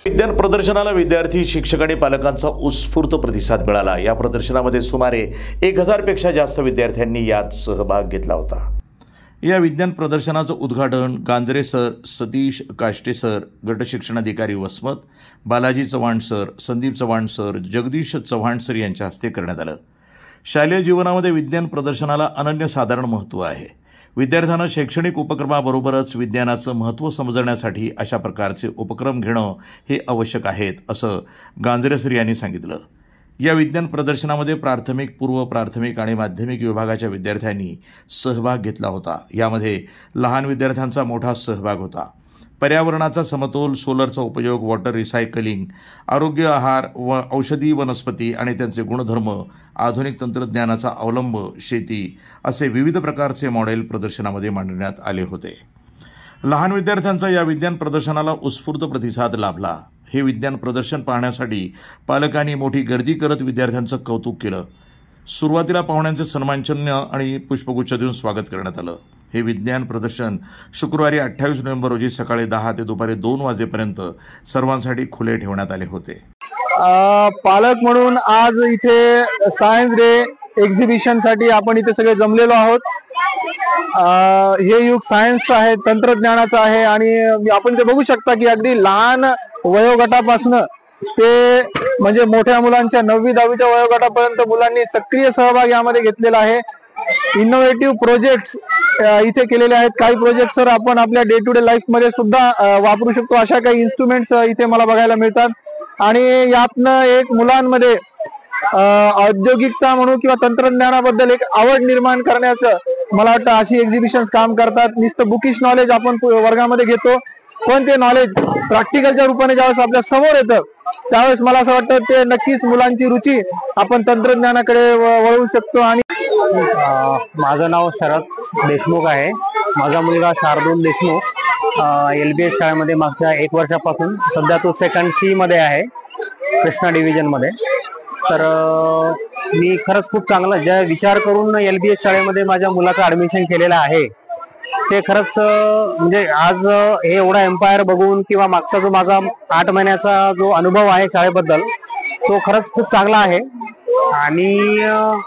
विज्ञान प्रदर्शनाला विद्यार्थी, शिक्षक आणि पालकांचा उत्स्फूर्त प्रतिसाद मिळाला। या प्रदर्शनामध्ये सुमारे 1000 पेक्षा जास्त विद्यार्थ्यांनी यात सहभाग घेतला होता। या विज्ञान प्रदर्शनाचं उद्घाटन गांजरे सर, सतीश काष्टे सर, गट शिक्षणाधिकारी Vasmat, Balaji Chavan sir, Sandeep Chavan sir, Jagdish Chavan sir यांच्या हस्ते करण्यात आलं। शालेय जीवनामध्ये विज्ञान प्रदर्शनाला अनन्यसाधारण महत्त्व आहे। विद्यार्थ्यांना शैक्षणिक उपक्रमाबरोबरच विज्ञानाचं महत्त्व समजण्यासाठी अशा प्रकारचे उपक्रम घेणं हे आवश्यक आहेत, असं गांजरे सर यांनी सांगितलं। या विज्ञान प्रदर्शनामध्ये प्राथमिक, पूर्व प्राथमिक आणि माध्यमिक विभागाच्या विद्यार्थ्यांनी सहभाग घेतला होता। यामध्ये लहान विद्यार्थ्यांचा मोठा सहभाग होता। पर्यावरणाचा समतोल, सोलरचा उपयोग, वॉटर रिसायकलिंग, आरोग्य, आहार व औषधी वनस्पती आणि त्यांचे गुणधर्म, आधुनिक तंत्रज्ञानाचा अवलंब, शेती असे विविध प्रकारचे मॉडेल प्रदर्शनामध्ये मांडण्यात आले होते। लहान विद्यार्थ्यांचा या विज्ञान प्रदर्शनाला उत्स्फूर्त प्रतिसाद लाभला। हे विज्ञान प्रदर्शन पाहण्यासाठी पालकांनी मोठी गर्दी करत विद्यार्थ्यांचं कौतुक केलं। सुरुवातीला पाहुण्यांचे सन्मानचिन्ह आणि पुष्पगुच्छ देऊन स्वागत करण्यात आलं। हे विज्ञान प्रदर्शन शुक्रवारी 28 नोव्हेंबर रोजी सकाळी 10 ते दुपारी 2 वाजेपर्यंत सर्वांसाठी खुले ठेवण्यात आले होते। पालक म्हणून आज इथे सायन्स डे एक्झिबिशन साठी आपण इथे सगळे जमलेलो आहोत। हे युग सायन्स आहे, तंत्रज्ञानाचं आहे आणि आपण ते बघू शकता की अगदी लहान वयोगटापासून ते म्हणजे मोठ्या मुलांच्या 9वी 10वीच्या वयोगटापर्यंत मुलांनी सक्रिय सहभाग यामध्ये घेतलेला आहे। इनोव्हेटिव्ह प्रोजेक्ट्स इथे केलेले आहेत। काही प्रोजेक्ट सर आपण आपल्या डे टू डे लाईफ मध्ये सुद्धा वापरू शकतो, अशा काही इन्स्ट्रुमेंट्स इथे मला बघायला मिळतात। आणि यातनं एक मुलांमध्ये औद्योगिकता म्हणू किंवा तंत्रज्ञानाबद्दल एक आवड निर्माण करण्याचं मला वाटतं अशी एक्झिबिशन्स काम करतात। नुसतं बुकिश नॉलेज आपण वर्गामध्ये घेतो, पण ते नॉलेज प्रॅक्टिकलच्या रूपाने ज्यावेळेस आपल्या समोर येतं त्यावेळेस मला असं वाटतं ते नक्कीच मुलांची रुची आपण तंत्रज्ञानाकडे वळवू शकतो। आणि माझं नाव शरद देशमुख आहे। माझा मुलगा शार्दूल देशमुख LBS शाळेमध्ये मागच्या 1 वर्षापासून, सध्या तो सेकंड C मध्ये आहे, कृष्णा डिव्हिजन मध्ये। तर मी खरंच खूप चांगला ज्या विचार करून LBS शाळेमध्ये माझ्या मुलाचं ऍडमिशन केलेलं आहे ते खरंच म्हणजे आज हे एवढा एम्पायर बघून किंवा मागचा जो माझा 8 महिन्याचा जो अनुभव आहे शाळेबद्दल तो खरंच खूप चांगला आहे। आणि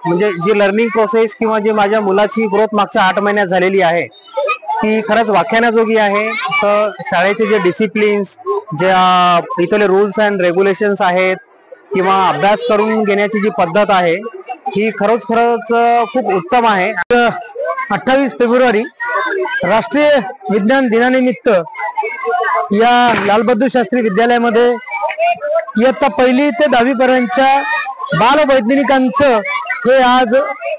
म्हणजे जी लर्निंग प्रोसेस किंवा जी माझ्या मुलाची ग्रोथ मागच्या 8 महिन्यात झालेली आहे ती खरंच व्याख्यानाजोगी आहे। तर शाळेचे जे डिसिप्लिन्स, ज्या इथले रूल्स अँड रेग्युलेशन्स आहेत किंवा अभ्यास करून घेण्याची जी पद्धत आहे ही खरंच खूप उत्तम आहे। 28 फेब्रुवारी राष्ट्रीय विज्ञान दिनानिमित्त या लालबहादूर शास्त्री विद्यालयामध्ये इयत्ता 1ली ते 10वी पर्यंतच्या बालवैज्ञानिकांचं हे आज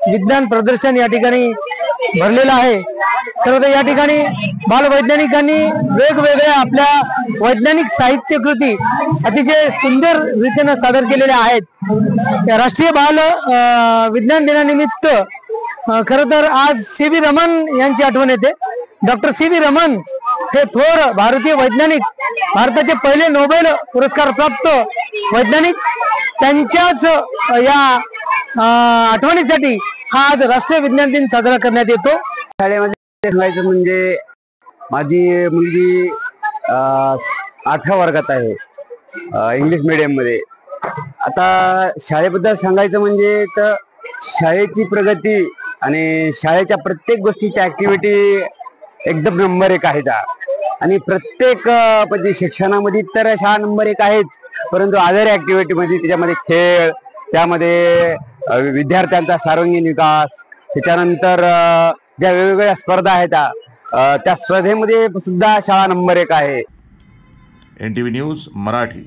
विज्ञान प्रदर्शन या ठिकाणी भरलेलं आहे। तर या ठिकाणी बालवैज्ञानिकांनी वेगवेगळ्या आपल्या वैज्ञानिक साहित्य कृती अतिशय सुंदर रीतीने सादर केलेल्या आहेत। राष्ट्रीय बाल विज्ञान दिनानिमित्त खरं तर आज C.V. रमन यांची आठवण येते। Doctor C.V. रमन हे थोर भारतीय वैज्ञानिक, भारताचे पहिले नोबेल पुरस्कार प्राप्त वैज्ञानिक, त्यांच्याच या आठवणीसाठी हा आज राष्ट्रीय विज्ञान दिन साजरा करण्यात येतो। शाळेमध्ये सांगायचं म्हणजे माझी मुलगी 8व्या वर्गात आहे, इंग्लिश मीडियम मध्ये। आता शाळेबद्दल सांगायचं म्हणजे तर शाळेची प्रगती आणि शाळेच्या प्रत्येक गोष्टीची ऍक्टिव्हिटी एकदम नंबर 1 आहेत। आणि प्रत्येक म्हणजे शिक्षणामध्ये तर शाळा नंबर 1 आहेच, परंतु अदर ऍक्टिव्हिटी मध्ये त्याच्यामध्ये खेळ, त्यामध्ये विद्यार्थ्यांचा सर्वांगीण विकास, त्याच्यानंतर ज्या वेगवेगळ्या स्पर्धा आहेत त्या स्पर्धेमध्ये सुद्धा शाळा नंबर 1 आहे। NTV news Marathi.